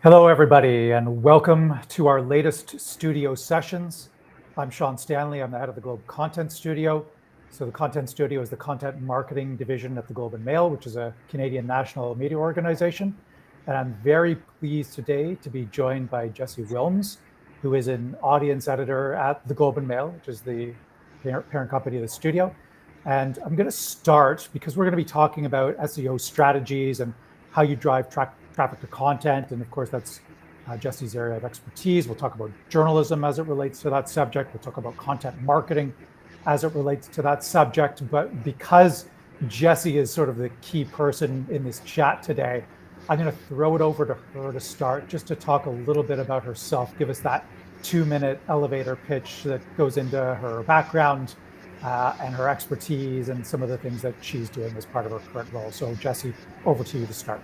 Hello, everybody, and welcome to our latest studio sessions. I'm Sean Stanleigh. I'm the head of the Globe Content Studio. So the Content Studio is the content marketing division at the Globe and Mail, which is a Canadian national media organization. And I'm very pleased today to be joined by Jessie Willms, who is an audience editor at the Globe and Mail, which is the parent company of the studio. And I'm going to start because we're going to be talking about SEO strategies and how you drive traffic to content. And of course, that's Jessie's area of expertise. We'll talk about journalism as it relates to that subject. We'll talk about content marketing as it relates to that subject. But because Jessie is sort of the key person in this chat today, I'm going to throw it over to her to start, just to talk a little bit about herself, give us that 2-minute elevator pitch that goes into her background and her expertise and some of the things that she's doing as part of her current role. So Jessie, over to you to start.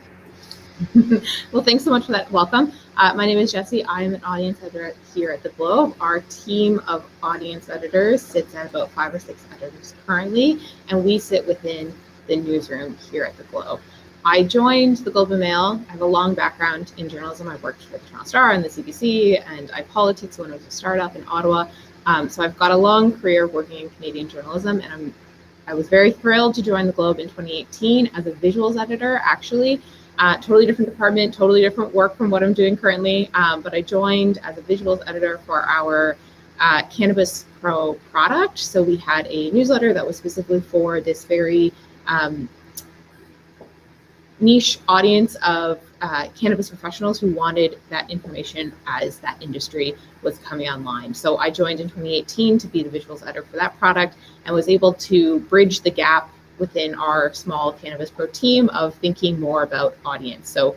Well, thanks so much for that welcome. My name is Jessie. I am an audience editor here at the Globe. Our team of audience editors sits at about 5 or 6 editors currently, and we sit within the newsroom here at the Globe. I joined the Globe and Mail. I have a long background in journalism. I worked for the Toronto Star and the CBC, and I politics when I was a startup in Ottawa. So I've got a long career working in Canadian journalism, and I was very thrilled to join the Globe in 2018 as a visuals editor, actually. Totally different department, totally different work from what I'm doing currently. But I joined as a visuals editor for our Cannabis Pro product. So we had a newsletter that was specifically for this very niche audience of cannabis professionals who wanted that information as that industry was coming online. So I joined in 2018 to be the visuals editor for that product and was able to bridge the gap within our small Cannabis Pro team of thinking more about audience. So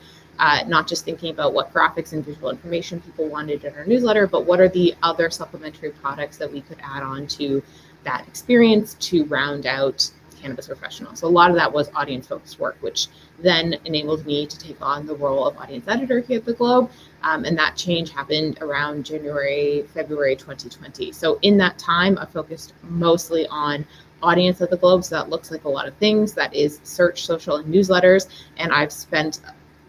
not just thinking about what graphics and visual information people wanted in our newsletter, but what are the other supplementary products that we could add on to that experience to round out cannabis professionals. So a lot of that was audience focused work, which then enabled me to take on the role of audience editor here at the Globe. And that change happened around January, February 2020. So in that time, I focused mostly on audience at the Globe. So that looks like a lot of things. That is search, social, and newsletters. And I've spent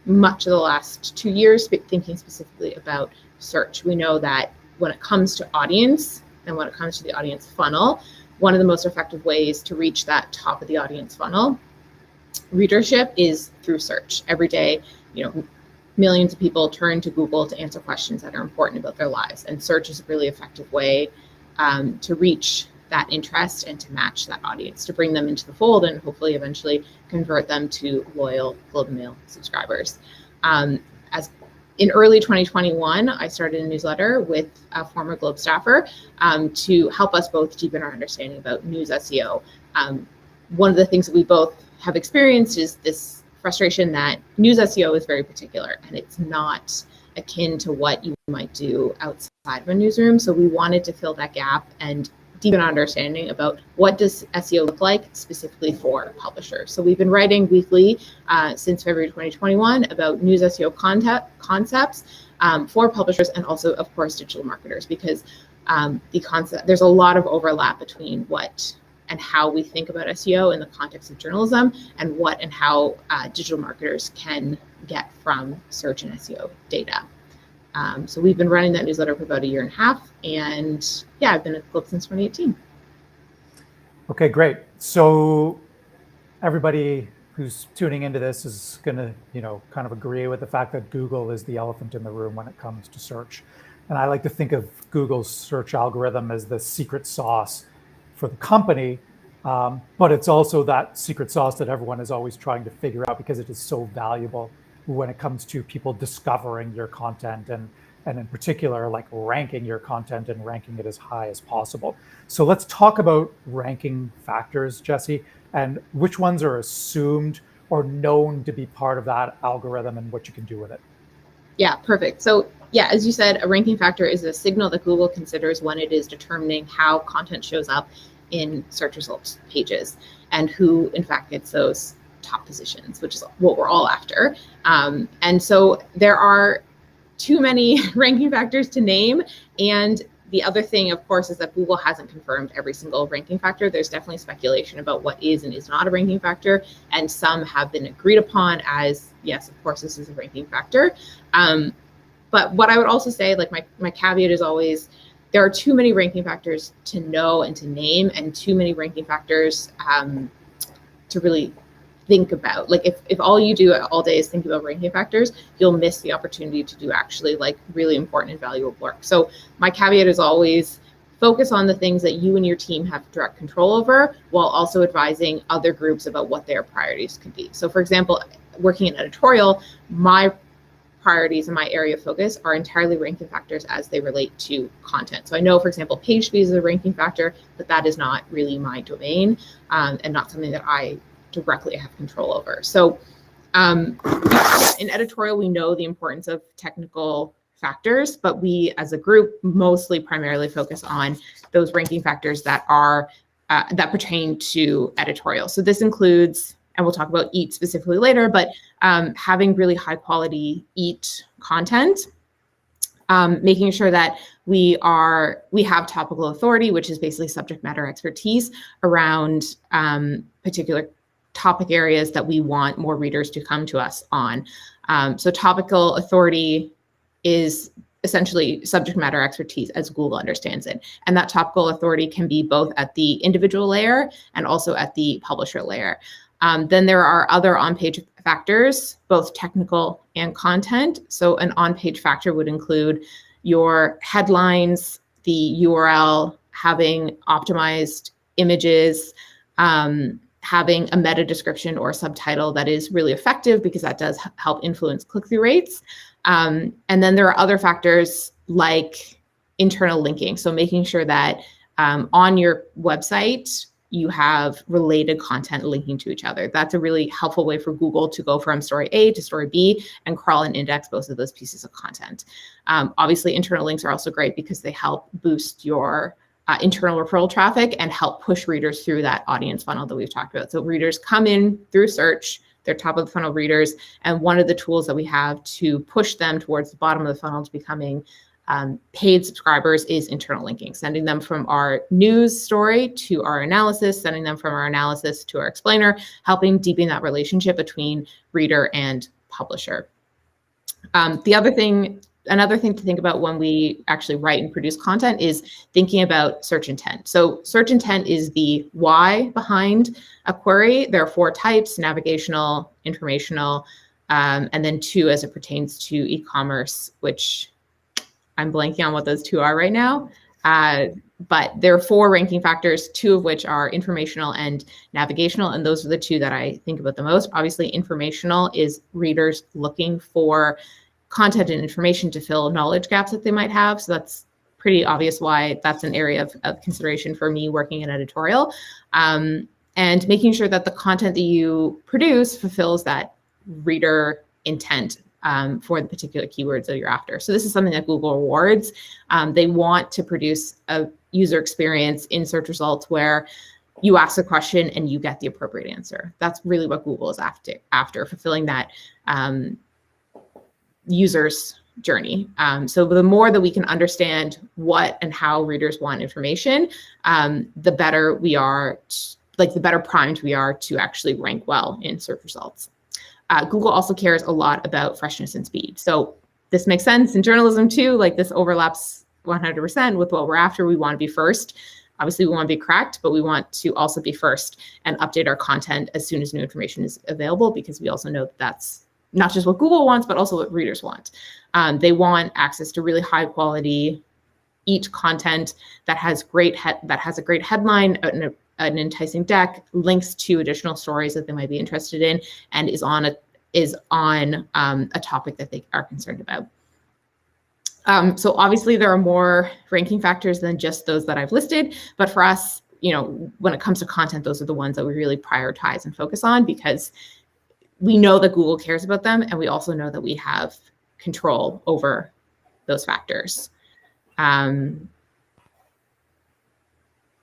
much of the last 2 years thinking specifically about search. We know that when it comes to audience and when it comes to the audience funnel, one of the most effective ways to reach that top of the audience funnel readership is through search. Every day, millions of people turn to Google to answer questions that are important about their lives. And search is a really effective way to reach that interest and to match that audience, to bring them into the fold and hopefully eventually convert them to loyal Globe and Mail subscribers. As in early 2021, I started a newsletter with a former Globe staffer to help us both deepen our understanding about news SEO. One of the things that we both have experienced is this frustration that news SEO is very particular and it's not akin to what you might do outside of a newsroom. So we wanted to fill that gap and deepen understanding about what does SEO look like specifically for publishers. So we've been writing weekly since February 2021 about news SEO concepts for publishers and also, of course, digital marketers, because there's a lot of overlap between what and how we think about SEO in the context of journalism and what and how digital marketers can get from search and SEO data. So we've been running that newsletter for about 1.5 years, and yeah, I've been at the Globe since 2018. Okay, great. So everybody who's tuning into this is going to, kind of agree with the fact that Google is the elephant in the room when it comes to search. And I like to think of Google's search algorithm as the secret sauce for the company, but it's also that secret sauce that everyone is always trying to figure out because it is so valuable when it comes to people discovering your content and in particular, like ranking your content and ranking it as high as possible. So let's talk about ranking factors, Jessie, and which ones are assumed or known to be part of that algorithm and what you can do with it. Yeah, perfect. So yeah, as you said, a ranking factor is a signal that Google considers when it is determining how content shows up in search results pages and who in fact gets those top positions, which is what we're all after. And so there are too many ranking factors to name, and The other thing, of course, is that Google hasn't confirmed every single ranking factor. There's definitely speculation about what is and is not a ranking factor, and some have been agreed upon as, yes, of course, this is a ranking factor. But what I would also say, like my caveat is always, there are too many ranking factors to know and to name, and too many ranking factors to really think about. Like if all you do all day is think about ranking factors, you'll miss the opportunity to do actually like really important and valuable work. So my caveat is always focus on the things that you and your team have direct control over, while also advising other groups about what their priorities could be. So for example, working in editorial, my priorities and my area of focus are entirely ranking factors as they relate to content. So I know, for example, page speed is a ranking factor, but that is not really my domain, and not something that I directly have control over. So in editorial, we know the importance of technical factors, but we as a group mostly primarily focus on those ranking factors that are that pertain to editorial. So this includes, and we'll talk about EAT specifically later, but having really high quality EAT content, making sure that we have topical authority, which is basically subject matter expertise around particular topic areas that we want more readers to come to us on. So topical authority is essentially subject matter expertise as Google understands it. And that topical authority can be both at the individual layer and also at the publisher layer. Then there are other on-page factors, both technical and content. So an on-page factor would include your headlines, the URL, having optimized images, having a meta description or subtitle that is really effective, because that does help influence click-through rates. And then there are other factors like internal linking. So making sure that on your website, you have related content linking to each other. That's a really helpful way for Google to go from story A to story B and crawl and index both of those pieces of content. Obviously, internal links are also great because they help boost your internal referral traffic and help push readers through that audience funnel that we've talked about. So readers come in through search, they're top of the funnel readers, and one of the tools that we have to push them towards the bottom of the funnel to becoming paid subscribers is internal linking, sending them from our news story to our analysis, sending them from our analysis to our explainer, helping deepen that relationship between reader and publisher. Another thing to think about when we actually write and produce content is thinking about search intent. So search intent is the why behind a query. There are 4 types: navigational, informational, and then 2 as it pertains to e-commerce, which I'm blanking on what those 2 are right now. But there are 4 ranking factors, 2 of which are informational and navigational, and those are the 2 that I think about the most. Obviously, informational is readers looking for content and information to fill knowledge gaps that they might have. So that's pretty obvious why that's an area of consideration for me working in editorial. And making sure that the content that you produce fulfills that reader intent for the particular keywords that you're after. So this is something that Google rewards. They want to produce a user experience in search results where you ask a question and you get the appropriate answer. That's really what Google is after fulfilling that user's journey. So the more that we can understand what and how readers want information, the better we are, the better primed we are to actually rank well in search results. Google also cares a lot about freshness and speed. So this makes sense in journalism too. Like this overlaps 100% with what we're after. We want to be first. Obviously, we want to be correct, but we want to also be first and update our content as soon as new information is available, because we also know that that's not just what Google wants, but also what readers want. They want access to really high quality EAT content that has a great headline, an enticing deck, links to additional stories that they might be interested in, and is on a topic that they are concerned about. So obviously there are more ranking factors than just those that I've listed, but for us, when it comes to content, those are the ones that we really prioritize and focus on, because we know that Google cares about them, and we also know that we have control over those factors. And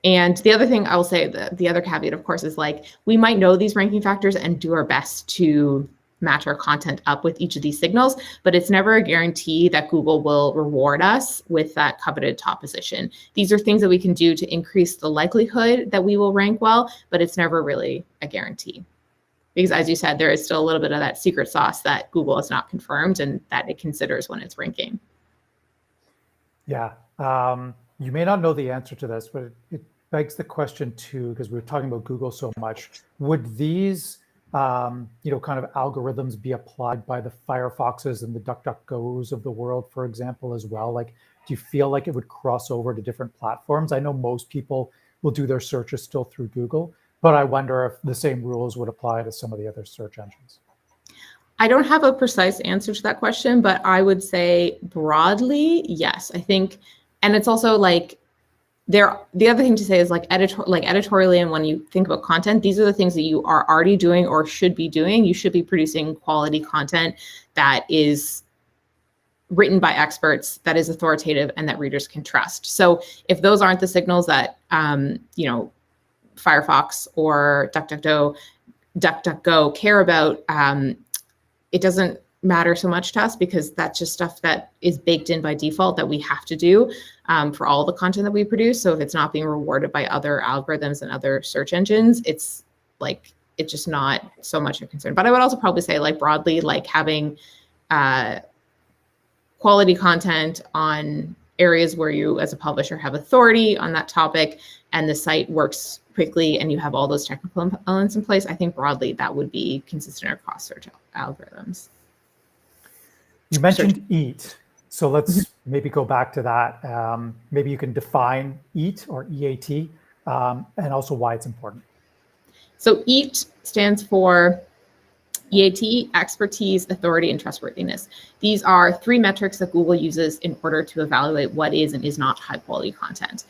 the other thing I will say, the other caveat, of course, is like we might know these ranking factors and do our best to match our content up with each of these signals, but it's never a guarantee that Google will reward us with that coveted top position. These are things that we can do to increase the likelihood that we will rank well, but it's never really a guarantee. Because as you said, there is still a little bit of that secret sauce that Google has not confirmed and that it considers when it's ranking. Yeah, you may not know the answer to this, but it begs the question too, because we're talking about Google so much. Would these kind of algorithms be applied by the Firefoxes and the DuckDuckGos of the world, for example, as well? Like, do you feel like it would cross over to different platforms? I know most people will do their searches still through Google, but I wonder if the same rules would apply to some of the other search engines. I don't have a precise answer to that question, but I would say broadly, yes. I think, and it's also like, the other thing to say is editorially, and when you think about content, these are the things that you are already doing or should be doing. You should be producing quality content that is written by experts, that is authoritative, and that readers can trust. So if those aren't the signals that Firefox or DuckDuckGo care about, it doesn't matter so much to us, because that's just stuff that is baked in by default that we have to do for all the content that we produce. So if it's not being rewarded by other algorithms and other search engines, it's just not so much a concern. But I would also probably say, like, broadly, like having quality content on areas where you as a publisher have authority on that topic and the site works quickly and you have all those technical elements in place, I think broadly that would be consistent across search algorithms. You mentioned EAT. So let's maybe go back to that. Maybe you can define EAT or EAT and also why it's important. So EAT stands for EAT, expertise, authority, and trustworthiness. These are 3 metrics that Google uses in order to evaluate what is and is not high quality content.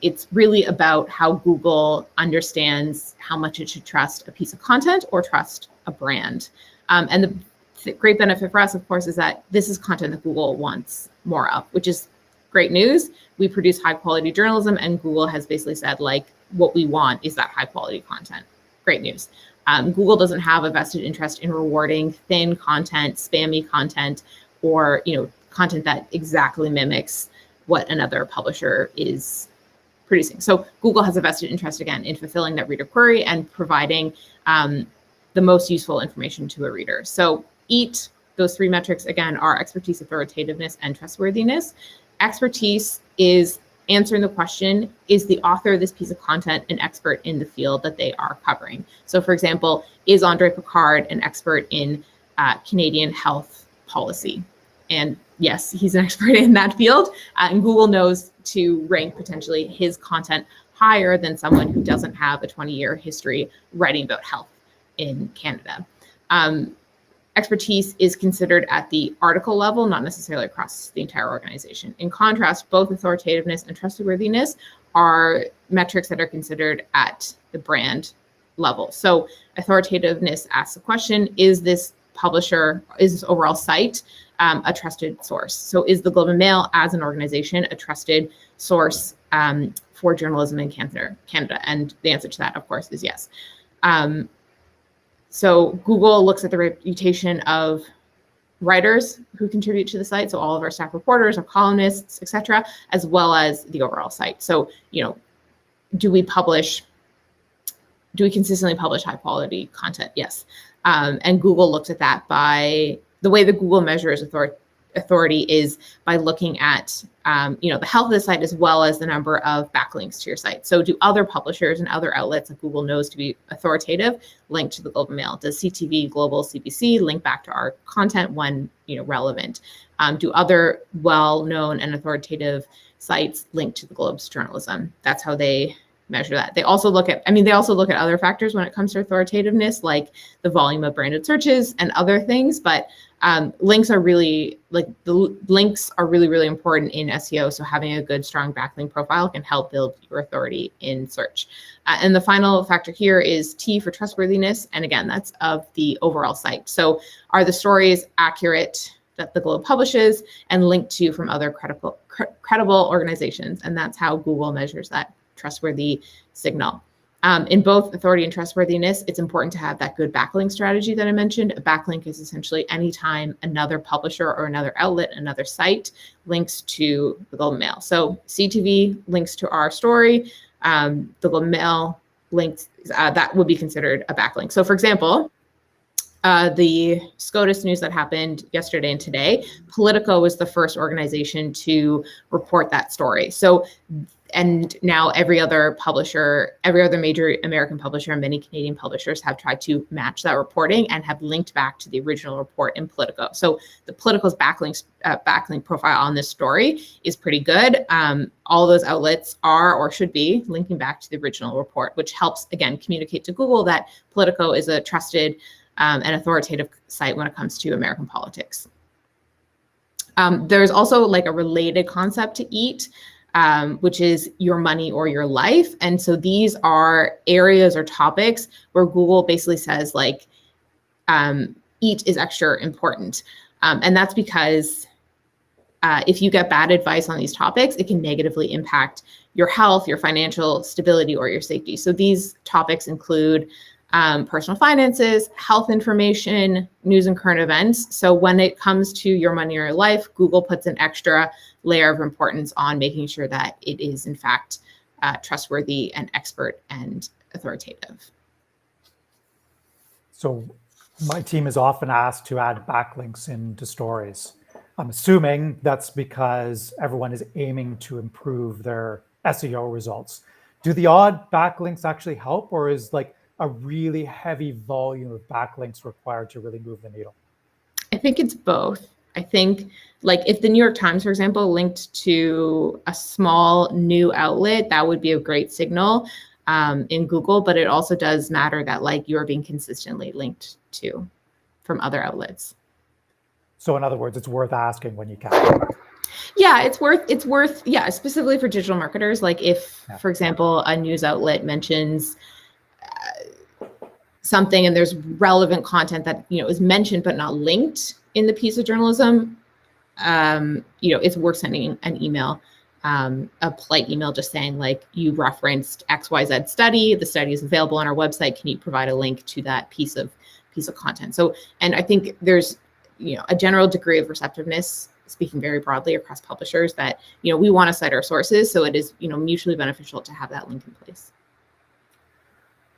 It's really about how Google understands how much it should trust a piece of content or trust a brand. And the great benefit for us, of course, is that this is content that Google wants more of, which is great news. We produce high quality journalism, and Google has basically said, like, what we want is that high quality content. Great news. Google doesn't have a vested interest in rewarding thin content, spammy content, or content that exactly mimics what another publisher is producing. So Google has a vested interest, again, in fulfilling that reader query and providing the most useful information to a reader. So EAT, those 3 metrics, again, are expertise, authoritativeness, and trustworthiness. Expertise is answering the question, is the author of this piece of content an expert in the field that they are covering? So for example, is Andre Picard an expert in Canadian health policy? And yes, he's an expert in that field. And Google knows to rank potentially his content higher than someone who doesn't have a 20-year history writing about health in Canada. Expertise is considered at the article level, not necessarily across the entire organization. In contrast, both authoritativeness and trustworthiness are metrics that are considered at the brand level. So authoritativeness asks the question, is this publisher, is this overall site a trusted source? So is the Globe and Mail as an organization a trusted source for journalism in Canada? And the answer to that, of course, is yes. So Google looks at the reputation of writers who contribute to the site, so all of our staff reporters, our columnists, etc., as well as the overall site. So, do we consistently publish high quality content? Yes. And Google looks at that by the way that Google measures authority is by looking at the health of the site as well as the number of backlinks to your site. So do other publishers and other outlets that Google knows to be authoritative link to the Globe and Mail? Does CTV, Global, CBC link back to our content when relevant? Do other well-known and authoritative sites link to the Globe's journalism? That's how they measure that. They also look at other factors when it comes to authoritativeness, like the volume of branded searches and other things, but links are really really important in SEO. So having a good, strong backlink profile can help build your authority in search. And the final factor here is T for trustworthiness. And again, that's of the overall site. So are the stories accurate that the Globe publishes and linked to from other credible organizations? And that's how Google measures that trustworthy signal. In both authority and trustworthiness, it's important to have that good backlink strategy that I mentioned. A backlink is essentially anytime another publisher or another outlet, another site links to the Globe and Mail. So CTV links to our story, the Globe and Mail links, that would be considered a backlink. So for example, the SCOTUS news that happened yesterday and today, Politico was the first organization to report that story. So, and now every other publisher, every other major American publisher and many Canadian publishers have tried to match that reporting and have linked back to the original report in Politico. So the Politico's backlink profile on this story is pretty good. All those outlets are or should be linking back to the original report, which helps, again, communicate to Google that Politico is a trusted and authoritative site when it comes to American politics. There's also like a related concept to EAT, which is your money or your life. And so these are areas or topics where Google basically says like, EAT is extra important. And that's because if you get bad advice on these topics, it can negatively impact your health, your financial stability, or your safety. So these topics include personal finances, health information, news and current events. So when it comes to your money or your life, Google puts an extra layer of importance on making sure that it is in fact trustworthy and expert and authoritative. So my team is often asked to add backlinks into stories. I'm assuming that's because everyone is aiming to improve their SEO results. Do the odd backlinks actually help, or is like a really heavy volume of backlinks required to really move the needle? I think it's both. I think like if the New York Times, for example, linked to a small new outlet, that would be a great signal in Google, but it also does matter that like you're being consistently linked to from other outlets. So in other words, it's worth asking when you can. Yeah, it's worth, yeah, specifically for digital marketers. Like if, for example, a news outlet mentions something and there's relevant content that, you know, is mentioned but not linked in the piece of journalism, you know, it's worth sending an email, a polite email just saying like, you referenced XYZ study, the study is available on our website, can you provide a link to that piece of content? So, and I think there's, you know, a general degree of receptiveness, speaking very broadly across publishers, that, you know, we want to cite our sources, so it is, you know, mutually beneficial to have that link in place.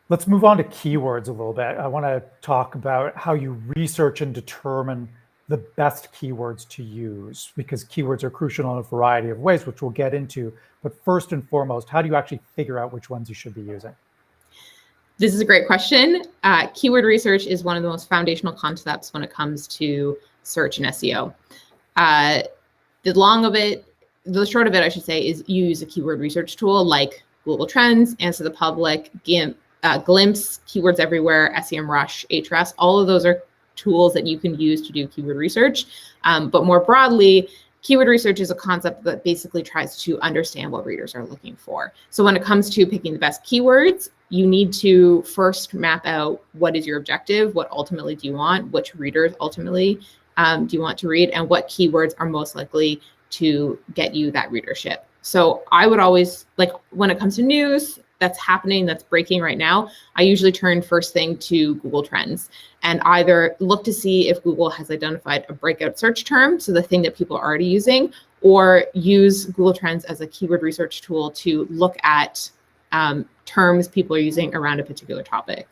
Let's move on to keywords a little bit. I want to talk about how you research and determine the best keywords to use, because keywords are crucial in a variety of ways, which we'll get into. But first and foremost, how do you actually figure out which ones you should be using? This is a great question. Keyword research is one of the most foundational concepts when it comes to search and SEO. The short of it, I should say, is you use a keyword research tool like Google Trends, Answer the Public, Glimpse, Keywords Everywhere, SEMrush, Ahrefs. All of those are tools that you can use to do keyword research. But more broadly, keyword research is a concept that basically tries to understand what readers are looking for. So when it comes to picking the best keywords, you need to first map out what is your objective, what ultimately do you want, which readers ultimately do you want to read, and what keywords are most likely to get you that readership. So I would always, like when it comes to news that's happening, that's breaking right now, I usually turn first thing to Google Trends and either look to see if Google has identified a breakout search term, so the thing that people are already using, or use Google Trends as a keyword research tool to look at terms people are using around a particular topic.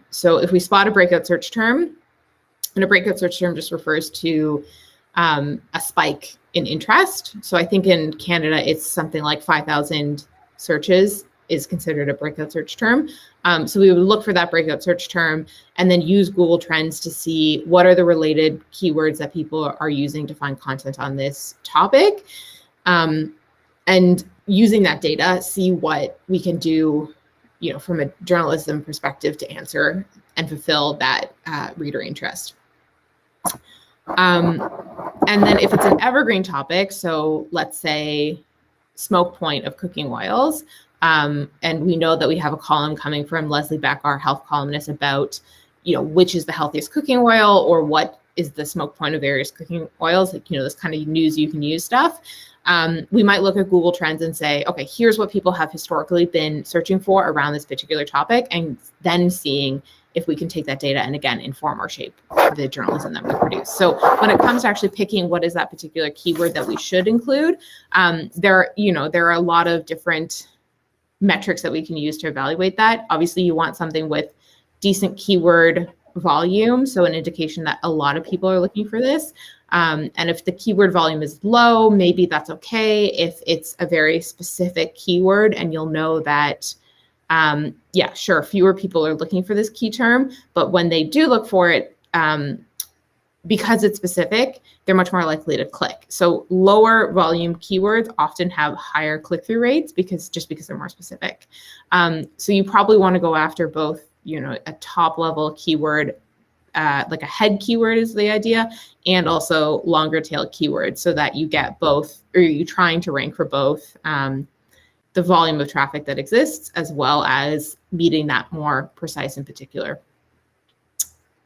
So if we spot a breakout search term, and a breakout search term just refers to a spike in interest. So I think in Canada, it's something like 5,000 searches is considered a breakout search term. So we would look for that breakout search term and then use Google Trends to see what are the related keywords that people are using to find content on this topic. And using that data, see what we can do, you know, from a journalism perspective to answer and fulfill that reader interest. And then if it's an evergreen topic, so let's say smoke point of cooking oils, and we know that we have a column coming from Leslie Beck, our health columnist, about, you know, which is the healthiest cooking oil or what is the smoke point of various cooking oils, like, you know, this kind of news you can use stuff. we might look at Google Trends and say, okay, here's what people have historically been searching for around this particular topic, and then seeing if we can take that data and again inform or shape the journalism that we produce. So when it comes to actually picking what is that particular keyword that we should include, there are a lot of different metrics that we can use to evaluate that. Obviously, you want something with decent keyword volume, so an indication that a lot of people are looking for this. And if the keyword volume is low, maybe that's okay. If it's a very specific keyword and you'll know that, yeah, sure, fewer people are looking for this key term, but when they do look for it, because it's specific, they're much more likely to click. So lower volume keywords often have higher click-through rates because they're more specific. So you probably want to go after both, a top level keyword, like a head keyword is the idea, and also longer tail keywords so that you get both, or you're trying to rank for both the volume of traffic that exists as well as meeting that more precise and particular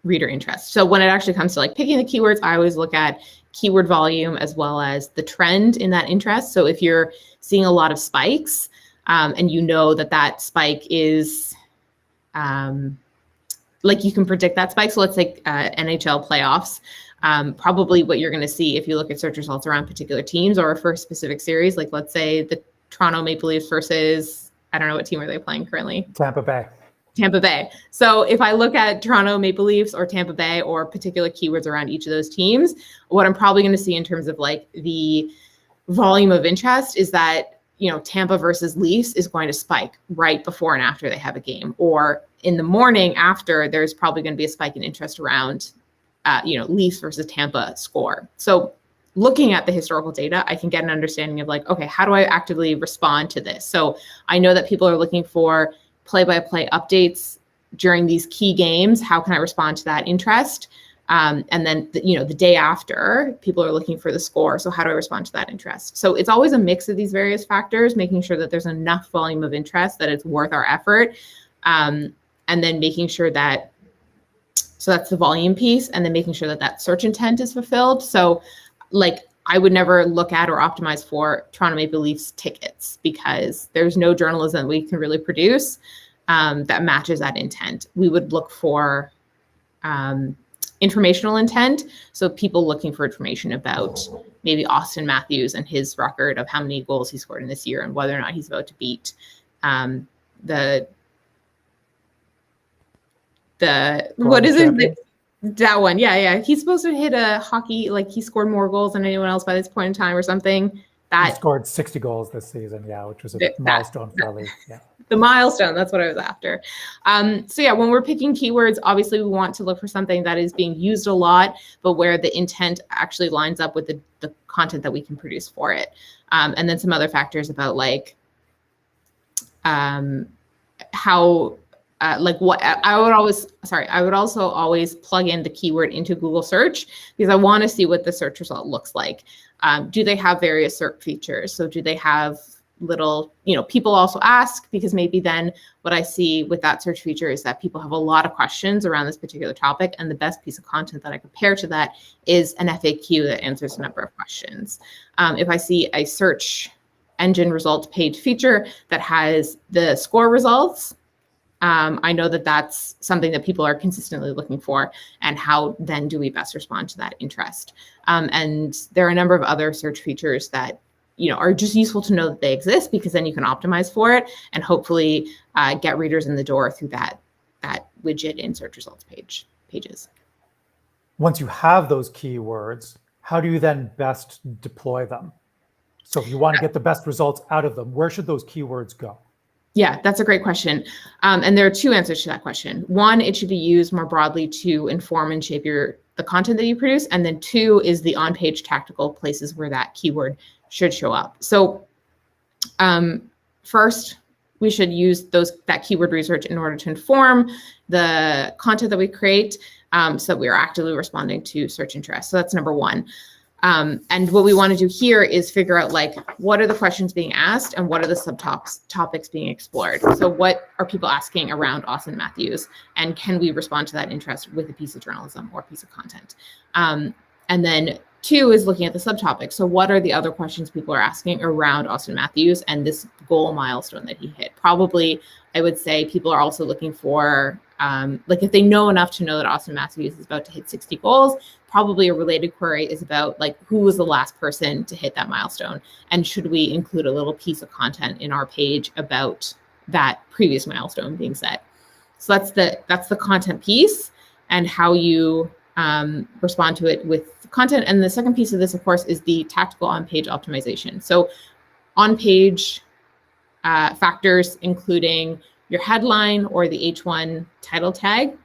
reader interest. So when it actually comes to like picking the keywords, I always look at keyword volume as well as the trend in that interest. So if you're seeing a lot of spikes and you know that spike is like you can predict that spike. So let's say NHL playoffs, probably what you're going to see if you look at search results around particular teams or for a specific series, like let's say the Toronto Maple Leafs versus, I don't know what team are they playing currently? Tampa Bay. So if I look at Toronto Maple Leafs or Tampa Bay or particular keywords around each of those teams, what I'm probably going to see in terms of like the volume of interest is that, Tampa versus Leafs is going to spike right before and after they have a game, or in the morning after, there's probably going to be a spike in interest around, Leafs versus Tampa score. So looking at the historical data, I can get an understanding of like, okay, how do I actively respond to this? So I know that people are looking for play-by-play updates during these key games. How can I respond to that interest? And then, the day after, people are looking for the score. So how do I respond to that interest? So it's always a mix of these various factors, making sure that there's enough volume of interest that it's worth our effort. And then making sure that, so that's the volume piece, and then making sure that search intent is fulfilled. So like, I would never look at or optimize for Toronto Maple Leafs tickets because there's no journalism we can really produce that matches that intent. We would look for informational intent. So people looking for information about maybe Austin Matthews and his record of how many goals he scored in this year and whether or not he's about to beat the what is it? That one. Yeah. He's supposed to hit a hockey, like he scored more goals than anyone else by this point in time or something. He scored 60 goals this season, which was a milestone for the league. Yeah. The milestone, that's what I was after. So yeah, when we're picking keywords, obviously we want to look for something that is being used a lot, but where the intent actually lines up with the content that we can produce for it. And then some other factors about like how what I would also always plug in the keyword into Google search because I want to see what the search result looks like. Do they have various search features? So do they have little, people also ask because maybe then what I see with that search feature is that people have a lot of questions around this particular topic. And the best piece of content that I compare to that is an FAQ that answers a number of questions. If I see a search engine results page feature that has the score results, I know that that's something that people are consistently looking for, and how then do we best respond to that interest? And there are a number of other search features that are just useful to know that they exist because then you can optimize for it and hopefully get readers in the door through that widget in search results pages. Once you have those keywords, how do you then best deploy them? So if you want to get the best results out of them, where should those keywords go? Yeah, that's a great question. And there are two answers to that question. One, it should be used more broadly to inform and shape the content that you produce. And then two is the on-page tactical places where that keyword should show up. So first, we should use that keyword research in order to inform the content that we create so that we are actively responding to search interest. So that's number one. And what we want to do here is figure out what are the questions being asked and what are the subtopics being explored. So what are people asking around Austin Matthews, and can we respond to that interest with a piece of journalism or a piece of content? And then Two is looking at the subtopic. So what are the other questions people are asking around Austin Matthews and this goal milestone that he hit? Probably, I would say people are also looking for, like if they know enough to know that Austin Matthews is about to hit 60 goals, probably a related query is about like, who was the last person to hit that milestone? And should we include a little piece of content in our page about that previous milestone being set? So that's the content piece and how you respond to it with content. And the second piece of this, of course, is the tactical on-page optimization. So on-page factors, including your headline or the H1 title tag.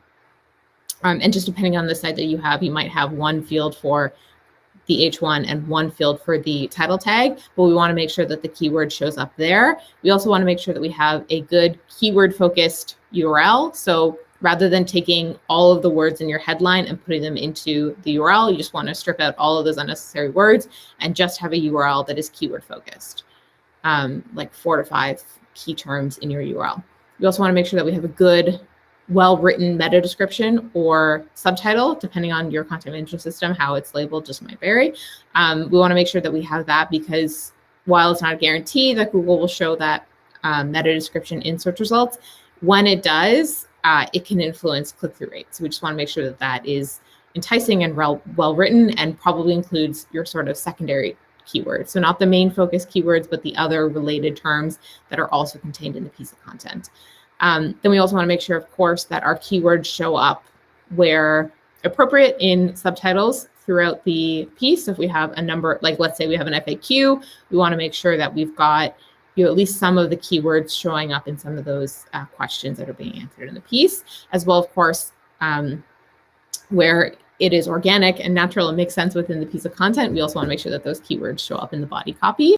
And just depending on the site that you have, you might have one field for the H1 and one field for the title tag, but we want to make sure that the keyword shows up there. We also want to make sure that we have a good keyword focused URL. So rather than taking all of the words in your headline and putting them into the URL, you just want to strip out all of those unnecessary words and just have a URL that is keyword focused, like 4 to 5 key terms in your URL. We also want to make sure that we have a good, well-written meta description or subtitle, depending on your content management system, how it's labeled just might vary. We want to make sure that we have that because while it's not a guarantee that Google will show that meta description in search results, when it does, it can influence click-through rates. So we just want to make sure that that is enticing and well-written and probably includes your sort of secondary keywords. So not the main focus keywords, but the other related terms that are also contained in the piece of content. Then we also want to make sure, of course, that our keywords show up where appropriate in subtitles throughout the piece. If we have a number, like let's say we have an FAQ, we want to make sure that we've got at least some of the keywords showing up in some of those questions that are being answered in the piece, as well, of course, where it is organic and natural and makes sense within the piece of content. We also want to make sure that those keywords show up in the body copy.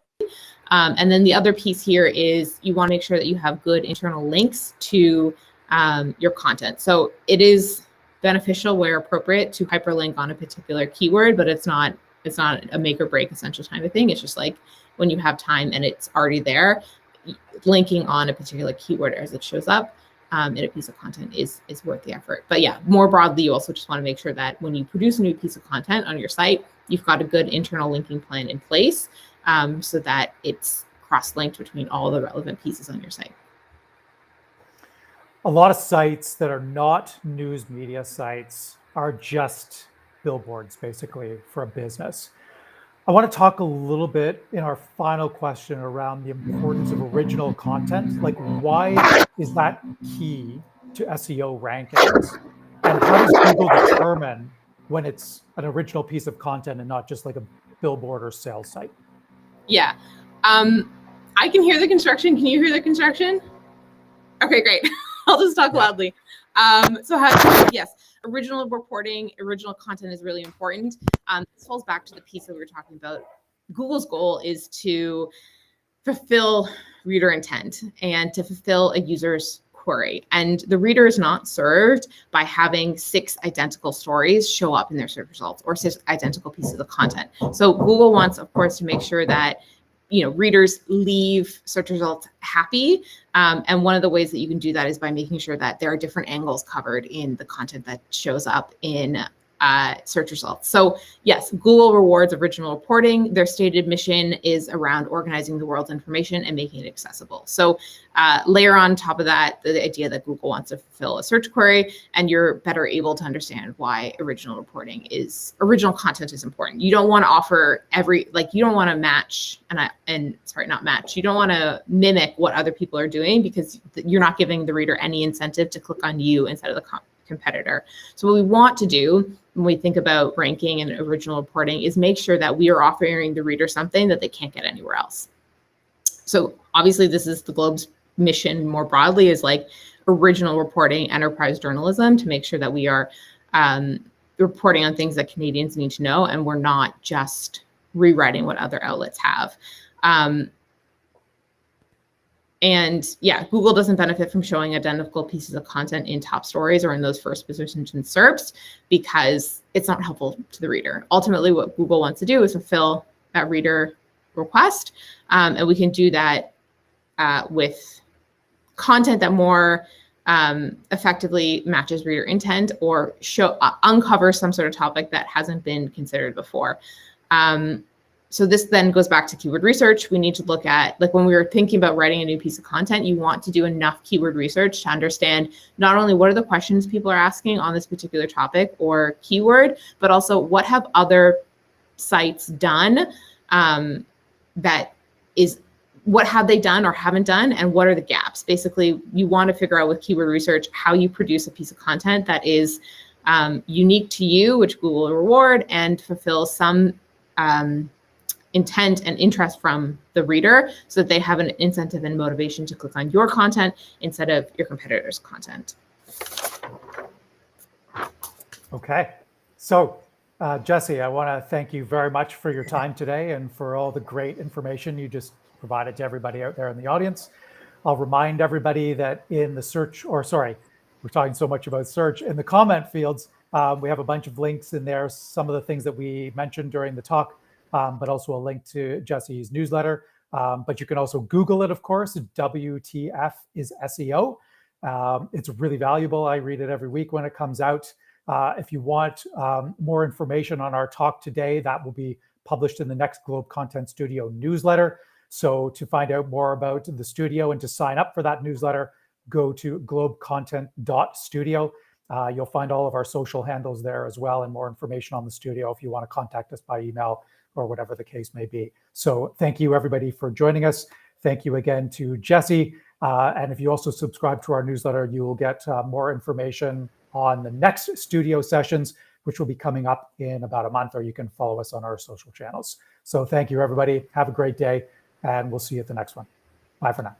And then the other piece here is you want to make sure that you have good internal links to your content. So it is beneficial where appropriate to hyperlink on a particular keyword, but it's not a make or break essential kind of thing. It's just like when you have time and it's already there, linking on a particular keyword as it shows up in a piece of content is worth the effort. But yeah, more broadly, you also just want to make sure that when you produce a new piece of content on your site, you've got a good internal linking plan in place so that it's cross-linked between all the relevant pieces on your site. A lot of sites that are not news media sites are just billboards, basically, for a business. I want to talk a little bit in our final question around the importance of original content. Like, why is that key to SEO rankings? And how does Google determine when it's an original piece of content and not just like a billboard or sales site? Yeah. I can hear the construction. Can you hear the construction? Okay, great. I'll just talk loudly. Yes, original reporting, original content is really important. This falls back to the piece that we were talking about. Google's goal is to fulfill reader intent and to fulfill a user's query. And the reader is not served by having 6 identical stories show up in their search results or 6 identical pieces of content. So Google wants, of course, to make sure that readers leave search results happy. And one of the ways that you can do that is by making sure that there are different angles covered in the content that shows up in search results. So yes, Google rewards original reporting. Their stated mission is around organizing the world's information and making it accessible. So layer on top of that the idea that Google wants to fulfill a search query, and you're better able to understand why original content is important. You don't want to offer you don't want to match you don't want to mimic what other people are doing, because you're not giving the reader any incentive to click on you instead of the competitor. So what we want to do when we think about ranking and original reporting is make sure that we are offering the reader something that they can't get anywhere else. So obviously this is the Globe's mission more broadly, is like original reporting, enterprise journalism, to make sure that we are reporting on things that Canadians need to know, and we're not just rewriting what other outlets have. And yeah, Google doesn't benefit from showing identical pieces of content in top stories or in those first positions in SERPs, because it's not helpful to the reader. Ultimately, what Google wants to do is fulfill that reader request. And we can do that with content that more effectively matches reader intent or uncovers some sort of topic that hasn't been considered before. So this then goes back to keyword research. We need to look at, like when we were thinking about writing a new piece of content, you want to do enough keyword research to understand not only what are the questions people are asking on this particular topic or keyword, but also what have other sites done, what have they done or haven't done, and what are the gaps? Basically, you want to figure out with keyword research how you produce a piece of content that is unique to you, which Google will reward, and fulfills some intent and interest from the reader so that they have an incentive and motivation to click on your content instead of your competitor's content. Okay. So, Jessie, I want to thank you very much for your time today and for all the great information you just provided to everybody out there in the audience. I'll remind everybody that in the we're talking so much about search. In the comment fields, we have a bunch of links in there, some of the things that we mentioned during the talk, but also a link to Jessie's newsletter. But you can also Google it, of course. WTF is SEO. It's really valuable. I read it every week when it comes out. If you want more information on our talk today, that will be published in the next Globe Content Studio newsletter. So to find out more about the studio and to sign up for that newsletter, go to globecontent.studio. You'll find all of our social handles there as well and more information on the studio if you want to contact us by email or whatever the case may be. So thank you, everybody, for joining us. Thank you again to Jessie. And if you also subscribe to our newsletter, you will get more information on the next studio sessions, which will be coming up in about a month, or you can follow us on our social channels. So thank you, everybody. Have a great day, and we'll see you at the next one. Bye for now.